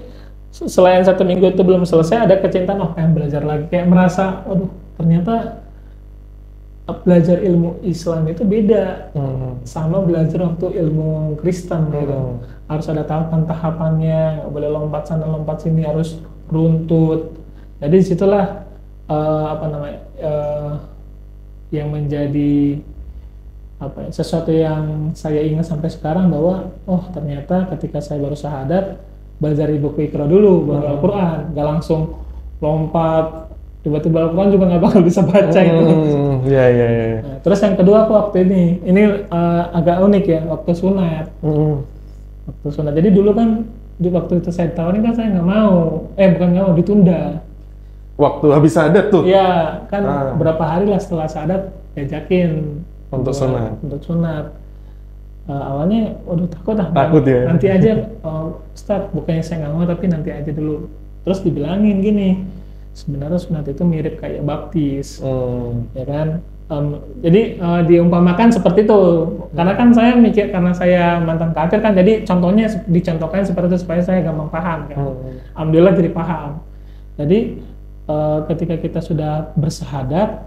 selain 1 minggu itu belum selesai, ada kecintaan pengen belajar lagi, kayak merasa ternyata belajar ilmu Islam itu beda sama belajar waktu ilmu Kristen gitu. Harus ada tahapan-tahapannya, nggak boleh lompat sana lompat sini, harus runtut. Jadi disitulah yang menjadi sesuatu yang saya ingat sampai sekarang, bahwa ternyata ketika saya baru syahadat, belajar di buku Iqra dulu baru Al-Quran, nggak langsung lompat tiba-tiba Al-Quran juga nggak bakal bisa baca itu. Nah, terus yang kedua waktu ini agak unik ya, waktu sunat. Waktu sunat, jadi dulu kan waktu itu saya tahu ini kan saya nggak mau, bukan nggak mau, ditunda. Waktu habis syahadat tuh? Iya, kan berapa hari lah setelah syahadat diajakin untuk sunat. Awalnya, takut ya? Nanti aja, Ustaz, bukannya saya nggak mau, tapi nanti aja dulu. Terus dibilangin gini, sebenarnya sunat itu mirip kayak baptis, ya kan? Jadi diumpamakan seperti itu. Karena kan saya mikir, karena saya mantan kafir kan, jadi dicontohkan seperti itu supaya saya gampang paham kan. Alhamdulillah jadi paham. Jadi ketika kita sudah bersyahadat,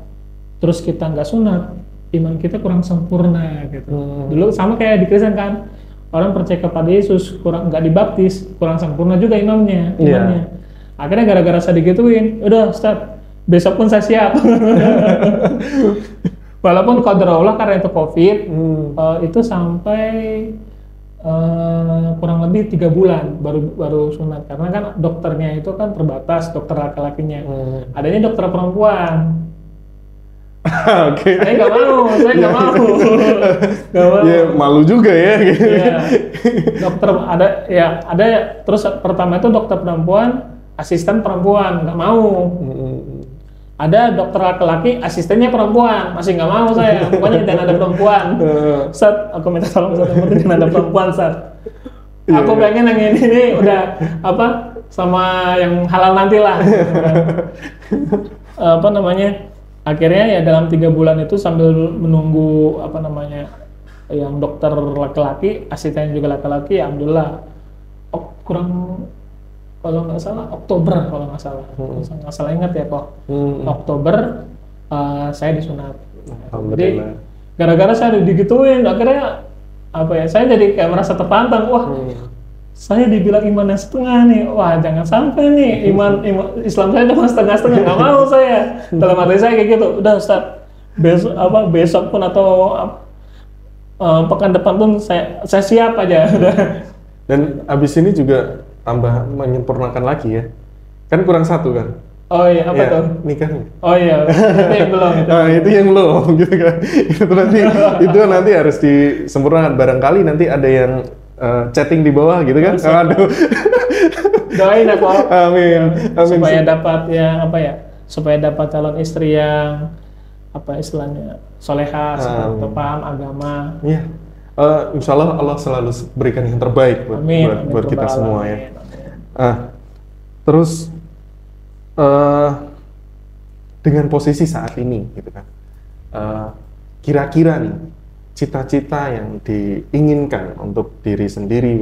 terus kita nggak sunat, iman kita kurang sempurna gitu. Dulu sama kayak di Kristen kan, orang percaya kepada Yesus kurang nggak dibaptis, kurang sempurna juga imannya. Akhirnya gara-gara saya digituin, udah Ustaz, besok pun saya siap. Walaupun qadar Allah karena itu COVID, itu sampai kurang lebih 3 bulan baru sunat, karena kan dokternya itu kan terbatas, dokter laki-lakinya. Adanya dokter perempuan. Oke. Saya nggak mau. Nggak mau. Ya malu juga ya. Iya. Dokter ada terus pertama itu dokter perempuan, asisten perempuan, nggak mau. Ada dokter laki-laki, asistennya perempuan, masih nggak mau saya. Pokoknya jangan ada perempuan. Sat, aku minta tolong Sat, jangan ada perempuan Sat. Aku pengen yang ini udah apa sama yang halal nanti lah. Apa namanya? Akhirnya ya dalam 3 bulan itu sambil menunggu apa namanya yang dokter laki-laki, asistennya juga laki-laki, ya alhamdulillah kurang, kalau nggak salah Oktober kalau nggak salah ingat ya kok. Oktober saya disunat. Jadi gara-gara saya digituin akhirnya apa ya, saya jadi kayak merasa tertantang. Wah, saya dibilang imannya setengah nih. Wah, jangan sampai nih iman Islam saya cuma setengah-setengah. Nggak mau saya. Dalam hati saya kayak gitu. Udah Ustaz, besok pun atau pekan depan pun saya siap aja. Dan abis ini juga tambah menyempurnakan lagi ya, kan kurang 1 kan? Oh iya, apa tuh? Nikah. Oh iya, itu yang belum. Itu yang belum, gitu kan? itu nanti harus disempurnakan. Barangkali nanti ada yang chatting di bawah gitu kan? Aduh. Doain aku. Amin. Supaya dapat supaya dapat calon istri yang apa istilahnya solehah, paham agama. Iya. Insya Allah selalu berikan yang terbaik buat kita semua ya. Terus dengan posisi saat ini gitu kan, kira-kira nih cita-cita yang diinginkan untuk diri sendiri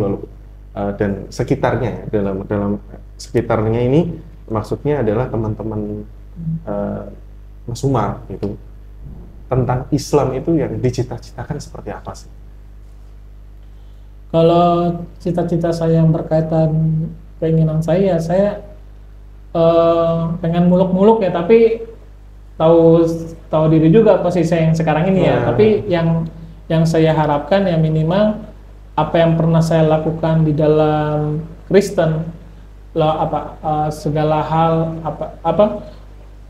dan sekitarnya, dalam sekitarnya ini maksudnya adalah teman-teman Mas Umar gitu, tentang Islam itu yang dicita-citakan seperti apa sih? Kalau cita-cita saya yang berkaitan keinginan saya pengen muluk-muluk ya, tapi tahu diri juga posisi saya yang sekarang ini ya. Tapi yang saya harapkan ya minimal apa yang pernah saya lakukan di dalam Kristen, segala hal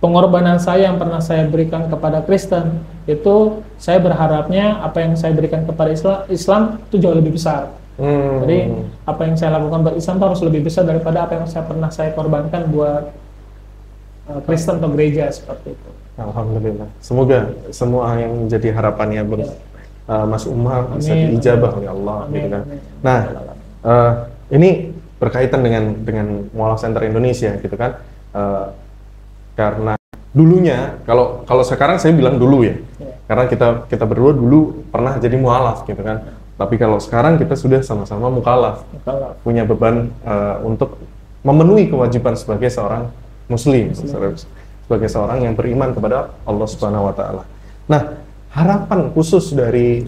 pengorbanan saya yang pernah saya berikan kepada Kristen, itu saya berharapnya apa yang saya berikan kepada Islam itu jauh lebih besar. Jadi apa yang saya lakukan buat Islam itu harus lebih besar daripada apa yang pernah saya korbankan buat Kristen atau gereja seperti itu. Alhamdulillah. Semoga semua yang menjadi harapannya Mas Umar bisa diijabah oleh Allah. Gitu kan. Nah, ini berkaitan dengan Mualaf Center Indonesia gitu kan. Karena dulunya, kalau sekarang saya bilang dulu ya, karena kita berdua dulu pernah jadi mualaf gitu kan. Tapi kalau sekarang kita sudah sama-sama mukalaf, punya beban untuk memenuhi kewajiban sebagai seorang muslim, sebagai seorang yang beriman kepada Allah Subhanahu Wa Taala. Nah, harapan khusus dari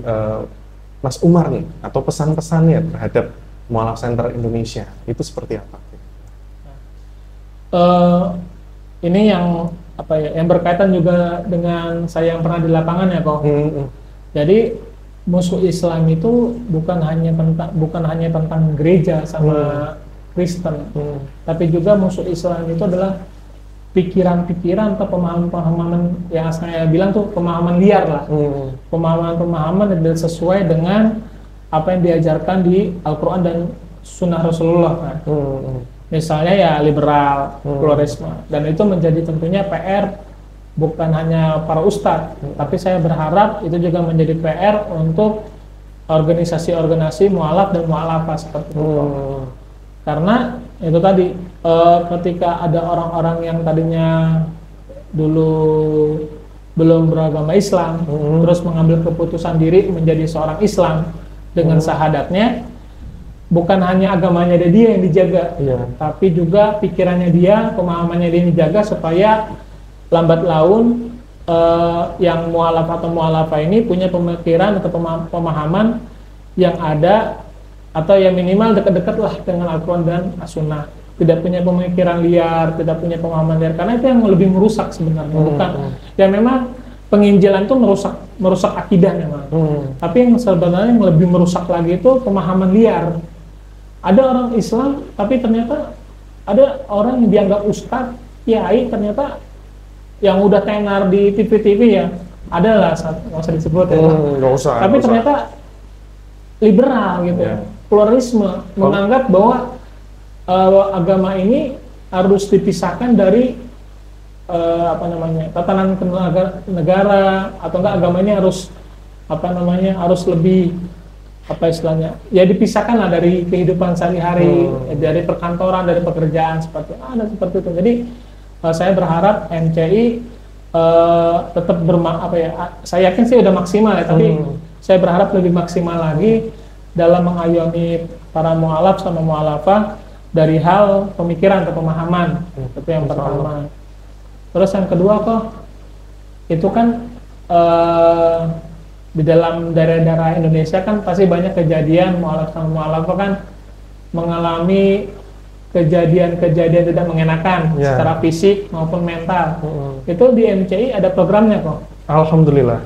Mas Umar nih, atau pesan-pesannya terhadap Mualaf Center Indonesia itu seperti apa? Ini yang yang berkaitan juga dengan saya yang pernah di lapangan ya kok. Jadi musuh Islam itu bukan hanya tentang gereja sama Kristen, tapi juga musuh Islam itu adalah pikiran-pikiran atau pemahaman-pemahaman yang saya bilang tuh pemahaman liar lah, pemahaman-pemahaman yang tidak sesuai dengan apa yang diajarkan di Al-Quran dan Sunnah Rasulullah. Misalnya ya liberal, pluralisme, dan itu menjadi tentunya PR bukan hanya para ustadz, tapi saya berharap itu juga menjadi PR untuk organisasi-organisasi mualaf dan mualafah seperti itu. Karena itu tadi ketika ada orang-orang yang tadinya dulu belum beragama Islam, terus mengambil keputusan diri menjadi seorang Islam dengan syahadatnya, bukan hanya agamanya dia yang dijaga, tapi juga pikirannya dia, pemahamannya dia dijaga supaya lambat laun yang mualaf atau mualafah ini punya pemikiran atau pemahaman yang ada atau yang minimal dekat-dekat lah dengan Al-Quran dan As-Sunnah. Tidak punya pemikiran liar, tidak punya pemahaman liar, karena itu yang lebih merusak sebenarnya. Bukan yang memang penginjilan itu merusak akidah memang. Tapi yang sebenarnya yang lebih merusak lagi itu pemahaman liar. Ada orang Islam tapi ternyata ada orang yang dianggap ustadz, kiai, ternyata yang udah tenar di TV-TV ya, adalah nggak usah disebut ya. Nggak usah. Tapi ternyata liberal gitu, pluralisme, menganggap bahwa agama ini harus dipisahkan dari tatanan negara, atau enggak agama ini harus harus lebih istilahnya ya dipisahkan lah dari kehidupan sehari-hari, dari perkantoran, dari pekerjaan, seperti itu. Jadi saya berharap MCI tetap saya yakin sih udah maksimal ya, tapi saya berharap lebih maksimal lagi dalam mengayomi para mualaf sama mualafah dari hal pemikiran atau pemahaman. Itu yang pertama. Terus yang kedua itu kan di dalam daerah-daerah Indonesia kan pasti banyak kejadian mualaf sama mualafah kan mengalami kejadian-kejadian tidak mengenakan secara fisik maupun mental. Itu di MCI ada programnya Alhamdulillah.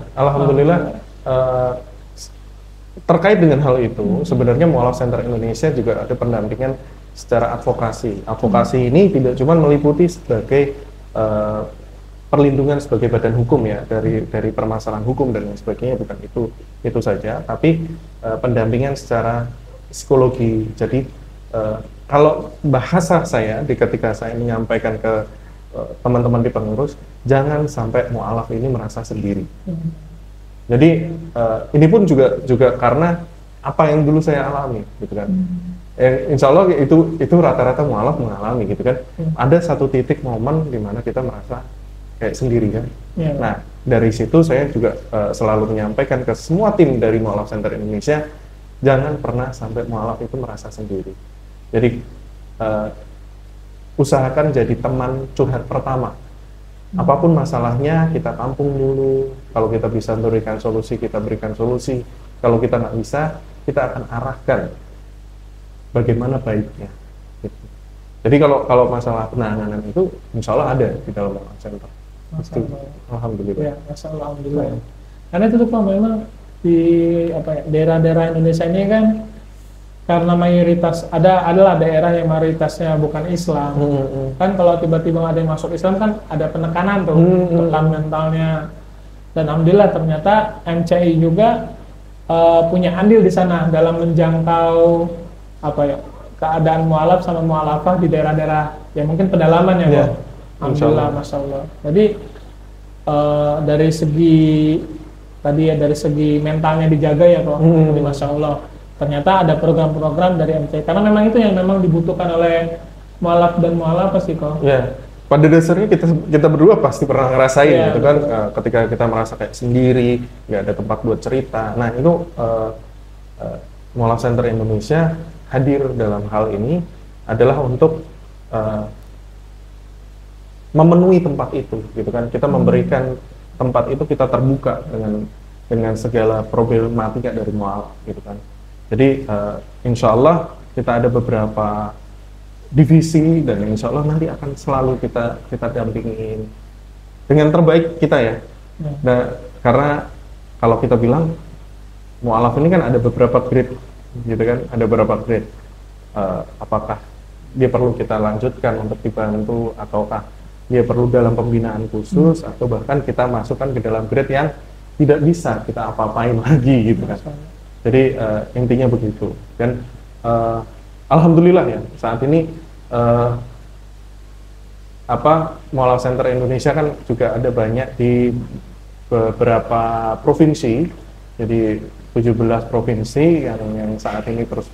Terkait dengan hal itu, sebenarnya Mualaf Center Indonesia juga ada pendampingan secara advokasi. Advokasi ini tidak cuma meliputi sebagai perlindungan sebagai badan hukum ya dari permasalahan hukum dan lain sebagainya, bukan itu saja, tapi pendampingan secara psikologi. Jadi kalau bahasa saya ketika saya menyampaikan ke teman-teman di pengurus, jangan sampai mualaf ini merasa sendiri. Jadi ini pun juga karena apa yang dulu saya alami, gitu kan. Insya Allah itu rata-rata mualaf mengalami, gitu kan. Ada satu titik momen di mana kita merasa kayak sendiri kan. Nah dari situ saya juga selalu menyampaikan ke semua tim dari Mualaf Center Indonesia, jangan pernah sampai mualaf itu merasa sendiri. Jadi usahakan jadi teman curhat pertama. Apapun masalahnya kita tampung dulu. Kalau kita bisa memberikan solusi, kita berikan solusi. Kalau kita nggak bisa, kita akan arahkan bagaimana baiknya. Gitu. Jadi kalau masalah penanganan itu, insya Allah ada di dalam Mualaf Center. Alhamdulillah. Ya, alhamdulillah. Karena itu tuh Pak, memang di daerah-daerah Indonesia ini kan karena mayoritas adalah daerah yang mayoritasnya bukan Islam. Kan kalau tiba-tiba ada yang masuk Islam kan ada penekanan tuh, tekan mentalnya. Dan alhamdulillah ternyata MCI juga punya andil di sana dalam menjangkau keadaan mualaf sama mualafah di daerah-daerah yang mungkin pedalaman ya, Bang. Alhamdulillah, Masya Allah. Jadi dari segi mentalnya dijaga ya, Bang. Jadi Masya Allah. Ternyata ada program-program dari MCI, karena memang itu yang memang dibutuhkan oleh mualaf dan mualafah sih, kok. Ya, pada dasarnya kita berdua pasti pernah ngerasain gitu kan, ketika kita merasa kayak sendiri, nggak ada tempat buat cerita. Nah itu Mualaf Center Indonesia hadir dalam hal ini adalah untuk memenuhi tempat itu, gitu kan. Kita memberikan tempat itu, kita terbuka dengan segala problematika dari mualaf, gitu kan. Jadi insya Allah kita ada beberapa divisi dan insya Allah nanti akan selalu kita dampingin dengan terbaik kita ya. Nah, karena kalau kita bilang mualaf ini kan ada beberapa grade, gitu kan, ada beberapa grade. Apakah dia perlu kita lanjutkan untuk dibantu, ataukah dia perlu dalam pembinaan khusus, atau bahkan kita masukkan ke dalam grade yang tidak bisa kita apa-apain lagi, gitu kan. Jadi intinya begitu. Dan alhamdulillah ya, saat ini Mualaf Center Indonesia kan juga ada banyak di beberapa provinsi. Jadi 17 provinsi yang saat ini terus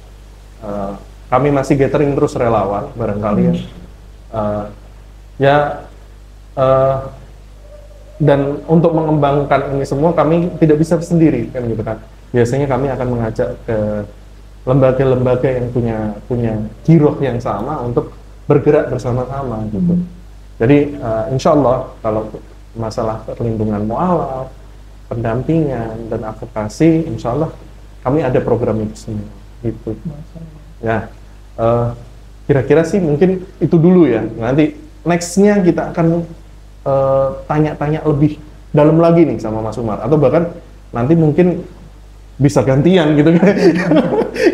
kami masih gathering terus relawan barangkali dan untuk mengembangkan ini semua kami tidak bisa sendiri kan, gitu kan. Biasanya kami akan mengajak ke lembaga-lembaga yang punya giroh yang sama untuk bergerak bersama-sama, gitu. Jadi insya Allah kalau masalah perlindungan mualaf, pendampingan dan advokasi, insya Allah kami ada program itu semua. Gitu. Ya, kira-kira sih mungkin itu dulu ya. Nanti nextnya kita akan tanya-tanya lebih dalam lagi nih sama Mas Umar, atau bahkan nanti mungkin bisa gantian gitu kan.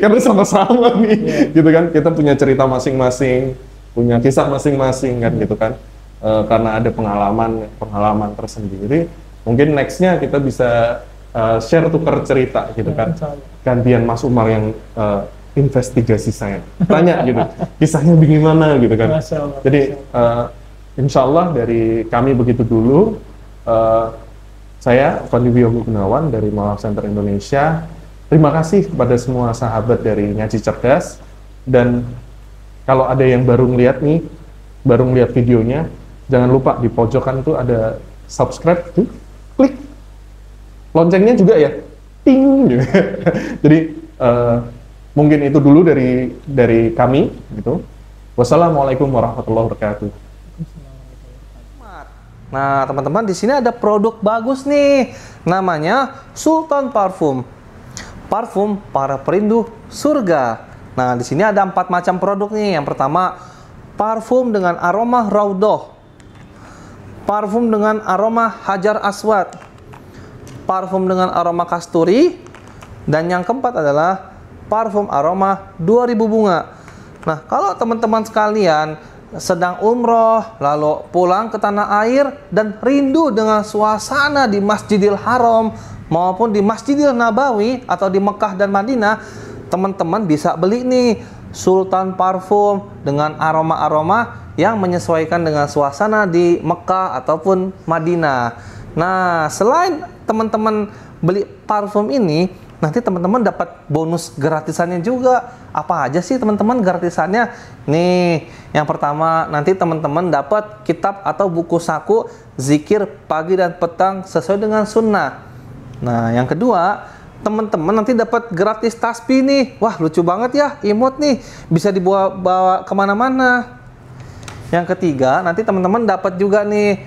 Karena sama-sama nih, gitu kan. Kita punya cerita masing-masing, punya kisah masing-masing kan gitu kan. Karena ada pengalaman tersendiri, mungkin nextnya kita bisa share tukar cerita gitu kan. Gantian Mas Umar yang investigasi saya, tanya gitu, kisahnya bagaimana gitu kan. Jadi insya Allah dari kami begitu dulu. Saya Fandi Wiyogo Gunawan dari Mualaf Center Indonesia. Terima kasih kepada semua sahabat dari Ngaji Cerdas. Dan kalau ada yang baru ngeliat videonya, jangan lupa di pojokan tuh ada subscribe tuh, klik loncengnya juga ya, ting gitu. Jadi mungkin itu dulu dari kami gitu. Wassalamualaikum warahmatullahi wabarakatuh. Nah, teman-teman, di sini ada produk bagus nih. Namanya Sultan Parfum. Parfum para perindu surga. Nah, di sini ada 4 macam produk nih. Yang pertama, parfum dengan aroma Raudhah. Parfum dengan aroma Hajar Aswad. Parfum dengan aroma kasturi. Dan yang keempat adalah parfum aroma 2000 bunga. Nah, kalau teman-teman sekalian sedang umroh, lalu pulang ke tanah air dan rindu dengan suasana di Masjidil Haram maupun di Masjidil Nabawi atau di Mekah dan Madinah, teman-teman bisa beli nih Sultan Parfum dengan aroma-aroma yang menyesuaikan dengan suasana di Mekah ataupun Madinah. Nah, selain teman-teman beli parfum ini, nanti teman-teman dapat bonus gratisannya juga. Apa aja sih teman-teman gratisannya? Nih, yang pertama nanti teman-teman dapat kitab atau buku saku zikir pagi dan petang sesuai dengan sunnah. Nah, yang kedua, teman-teman nanti dapat gratis tasbih nih. Wah, lucu banget ya, imut nih, bisa dibawa kemana-mana. Yang ketiga, nanti teman-teman dapat juga nih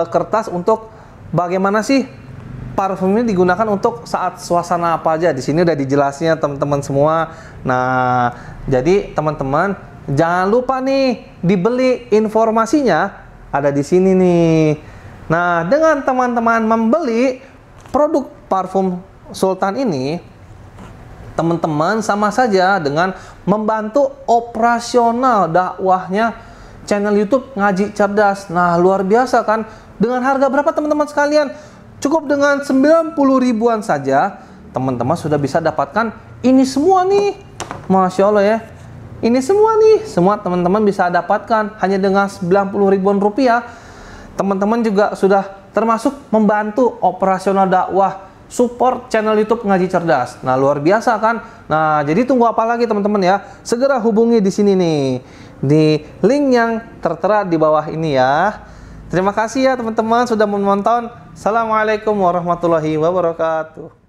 kertas untuk bagaimana sih parfum ini digunakan untuk saat suasana apa aja. Di sini udah dijelasnya teman-teman semua. Nah, jadi teman-teman jangan lupa nih dibeli, informasinya ada di sini nih. Nah, dengan teman-teman membeli produk parfum Sultan ini, teman-teman sama saja dengan membantu operasional dakwahnya channel YouTube Ngaji Cerdas. Nah, luar biasa kan? Dengan harga berapa teman-teman sekalian? Cukup dengan 90 ribuan saja, teman-teman sudah bisa dapatkan ini semua nih. Masya Allah ya. Ini semua nih, semua teman-teman bisa dapatkan hanya dengan 90 ribuan rupiah. Teman-teman juga sudah termasuk membantu operasional dakwah, support channel YouTube Ngaji Cerdas. Nah, luar biasa kan? Nah, jadi tunggu apa lagi teman-teman ya? Segera hubungi di sini nih, di link yang tertera di bawah ini ya. Terima kasih ya teman-teman sudah menonton. Assalamualaikum warahmatullahi wabarakatuh.